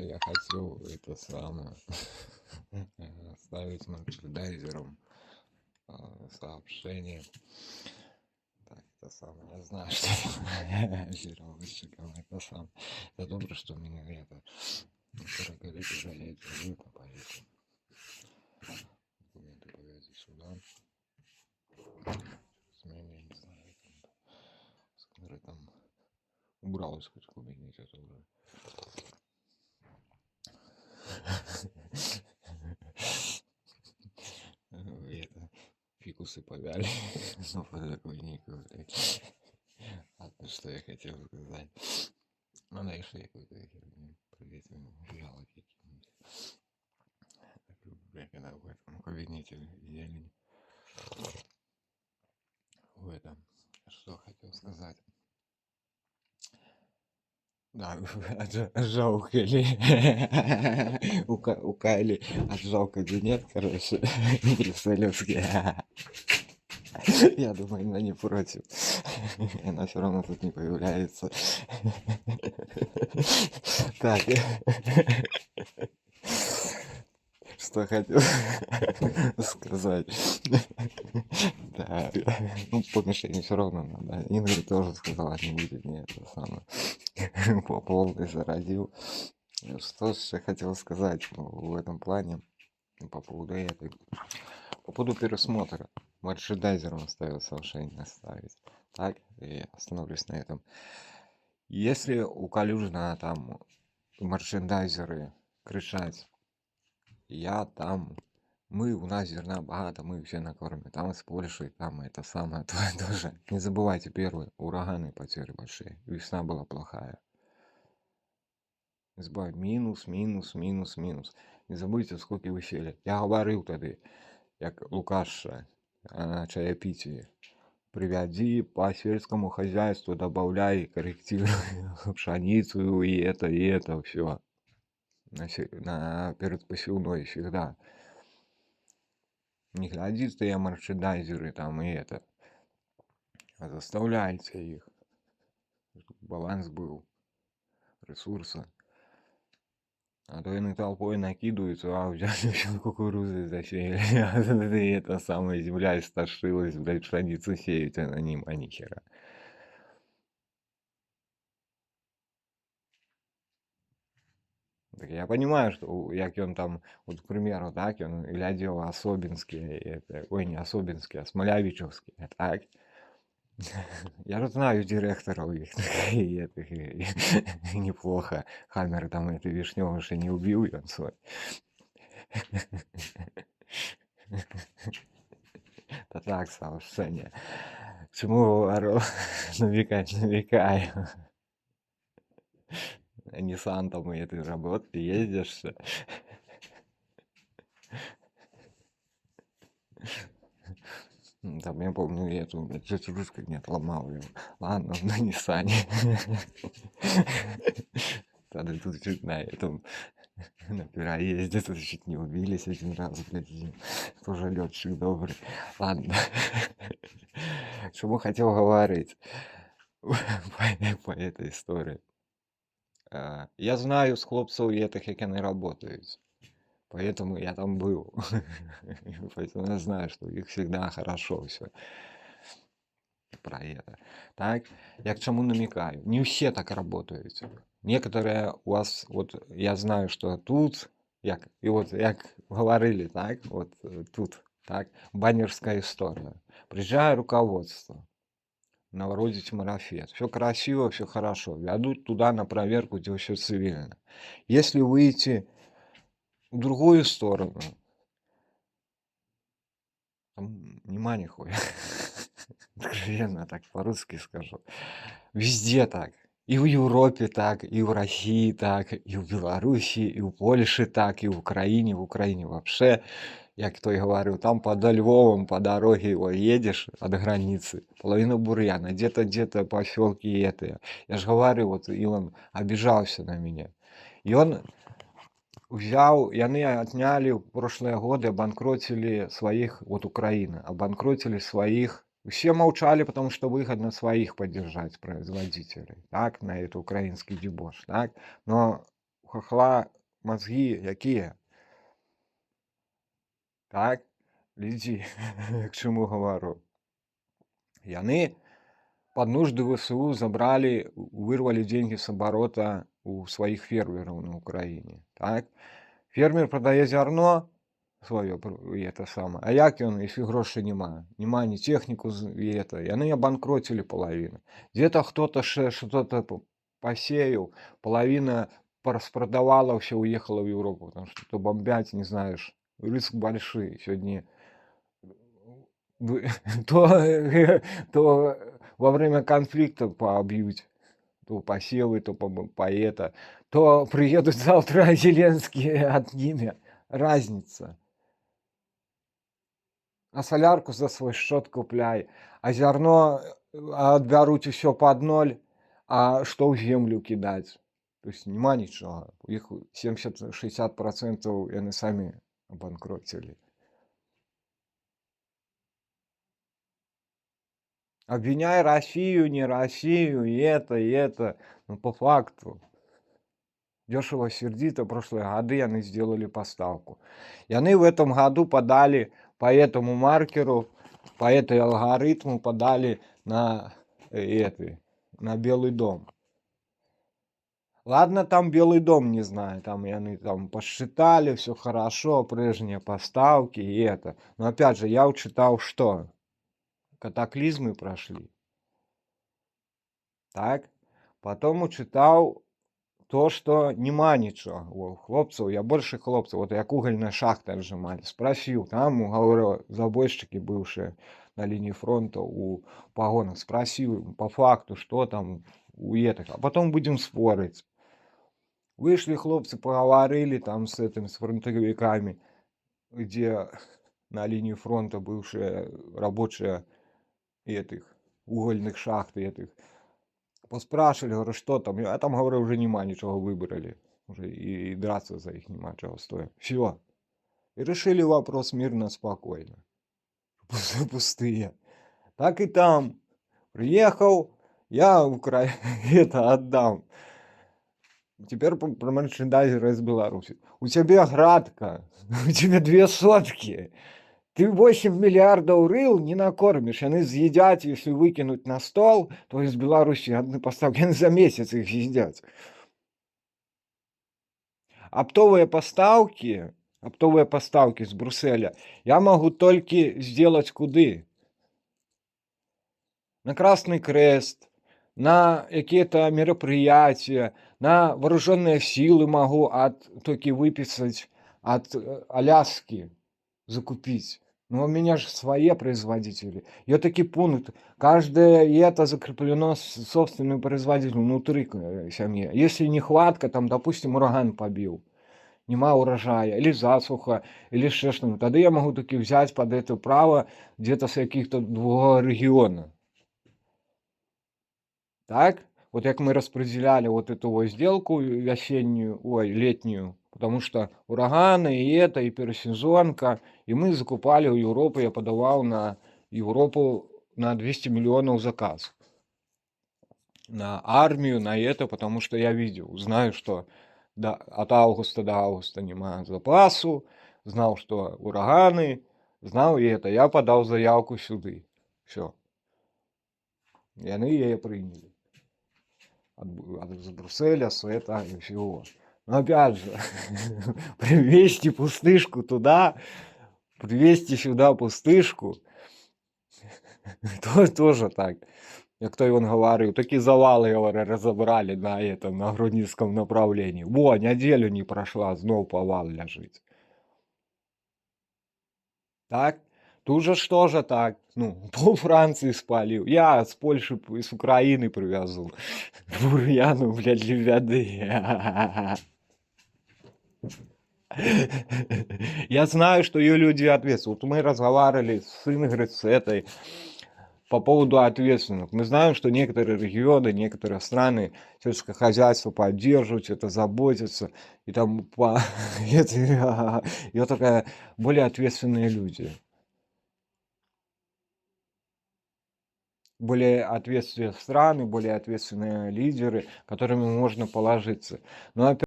что я хотел это самое ставить маршрутизером сообщение. Так, это самое. Я знаю, что жировщиком это самое. Это добро, что меня это 40 лет уже я это живу, поэтому документы повезли сюда. С меня, я не знаю, скоро там убралось хоть в кабинете тоже. Это фикусы повяли. Ну, по законнику, блядь. А то, что я хотел сказать. Ну, да, еще я какую-то херню проветрил, взял какие-нибудь. Когда в этом кабинете зелень. В этом. Что хотел сказать. Да, жалко ли. У Кайли отжал кабинет, короче, брюсселевский. Я думаю, она не против. Она все равно тут не появляется. Так. Что хотел сказать. Да. Ну, по мишени все равно надо. Ингрид тоже сказала, не будет мне это самое. По полной заразил. Что же я хотел сказать в этом плане по поводу этой. По поводу пересмотра. Маршрутизером оставил совершенно ставить. Так, и остановлюсь на этом. Если у Калюжна там маршрутизеры кричать, я там, мы, у нас зерна богато, мы все накормим, там с Польшей, там это самое тоже. Не забывайте, первые ураганы, потери большие, весна была плохая. Не забывайте, минус. Не забудьте, сколько вы сели. Я говорил тоді, як Лукаша на чаепитии. Приводи по сельскому хозяйству, добавляй, корректируй пшеницу и это все. Перед посевной всегда. Не глядите, я маршрутизеры там и это. А заставляйте их. Чтобы баланс был ресурса. А то они толпой накидываются, а взяли всю кукурузу засеяли. И это самая земля истошилась, блядь, пшеницу сеять, она нема нихера. Так я понимаю, что як он там, вот, к примеру, так, он глядел Особинский, это, ой, не Особинский, а Смолявичевский, так. Я же знаю директоров их, и этих, и неплохо. Хаммер там это Вишневыша не убил, и он свой. Да так, совершенно. К чему говорю? Намекаю. Nissan там и этой работы ездишь. Там я помню эту, тетю русскую нет, ломал ее. Ладно, на Ниссане. Тогда тут чуть на этом, на переезде тут чуть не убились один раз, блядь. Тоже летчик добрый. Ладно. Чему хотел говорить по этой истории. Я знаю з хлопців этих, як вони работают. Поэтому я там был. Поэтому я знаю, что у них всегда хорошо все про это. Так, я к чему намекаю? Не все так работают. Некоторые у вас, вот я знаю, что тут, и вот як говорили, так, вот тут, так, баннерская история. Приезжает руководство, наводить марафет. Все красиво, все хорошо. Ведут туда на проверку, где все цивильно. Если выйти в другую сторону, там нема нихуя. Откровенно так по-русски скажу. Везде так. И в Европе так, и в России так, и в Белоруссии, и в Польше так, и в Украине. В Украине вообще, як кто и говорил, там под Львовом по дороге его едешь от границы, половина бурьяна, где-то поселки это. Я же говорю, вот Илон обижался на меня. И он взял, и они отняли в прошлые годы, обанкротили своих, вот Украина, обанкротили своих. Все молчали, потому что выгодно своих поддержать производителей, так, на это украинский дебош, так. Но хохла мозги якія? Так? Людзі, к чаму гавару? Яны под нужды ВСУ забрали, вырвали деньги с оборота у своих фермеров на Украине. Так? Фермер продае зярно сваё і это самае. А як ён, если грошай няма? Няма ні техніку і это. Яны абанкроцілі палавіну. Где-то кто-то что-то посеял, половина распродавала, все уехала в Европу, потому что то бомбять, не знаешь, риск большой. Сегодня то во время конфликта побьют, то посевы, то по это, то приедут завтра Зеленские отнимет. Разница. А солярку за свой счет купляй, а зерно отберуть все под ноль, а что в землю кидать? То есть нема ничего. Их 70-60% они сами обанкротили. Обвиняй Россию, не Россию, и это. Но по факту. Дешево сердито, прошлые годы они сделали поставку. И они в этом году подали по этому маркеру, по этой алгоритму подали на Белый дом. Ладно, там Белый дом, не знаю, там и они там посчитали, все хорошо, прежние поставки и это. Но опять же, я учитал, что катаклизмы прошли. Так? Потом учитал то, что нема нічого. У хлопців, я больше хлопців, вот як угольная шахта отжимали. Спросил, там, говорю, забойщики бывшие на линии фронта у погонах. Спросил по факту, что там у этих. А потом будем спорить. Вышли хлопцы, поговорили там с фронтовиками, где на линии фронта бывшие рабочие этих угольных шахт этих. Поспрашивали, говорю, что там? А там, говорю, уже нема ничего, выбрали. Уже и драться за их нема чего стоит. Все. И решили вопрос мирно, спокойно. Пустые. Так и там. Приехал, я это отдам. Теперь про мерчендайзера из Беларуси. У тебя градка, у тебя 2 сотки. Ты 8 миллиардов рыл не накормишь. Они съедят, если выкинуть на стол, то из Беларуси одни поставки, они за месяц их съедят. Оптовые поставки с Брюсселя я могу только сделать куды? На Красный Крест, на какие-то мероприятия, на вооруженные силы могу только выписать от Аляски, закупить. Но у меня же свои производители. Я таки пункт. Каждое это закреплено собственным производителем внутри семьи. Если нехватка, там, допустим, ураган побил, нема урожая, или засуха, или еще что-нибудь, тогда я могу таки взять под это право где-то с каких-то другого региона. Так? Вот как мы распределяли вот эту сделку летнюю, потому что ураганы и это, и пересезонка, и мы закупали у Европы, я подавал на Европу на 200 миллионов заказ. На армию, на это, потому что я видел, знаю, что от августа до августа нема запасу, знал, что ураганы, знал и это. Я подал заявку сюда. Все. И они ее приняли. Из Брюсселя, с это и всего. Но опять же, привезти пустышку туда, привезти сюда пустышку, то тоже так. Як той он говорил, такие завалы, говорю, разобрали на Грудницком направлении. Во, неделю не прошла, знов повал лежит. Так? Тут же что же так? Ну, пол Франции спалил. Я с Польши, с Украины привезу. Бурьяну, блядь, левяды. Я знаю, что ее люди ответственны. Вот мы разговаривали с Ингрид, с этой, по поводу ответственных. Мы знаем, что некоторые регионы, некоторые страны сельское хозяйство поддерживают, это заботятся. И там и вот такая более ответственные люди. Более ответственные страны, более ответственные лидеры, которыми можно положиться. Но опять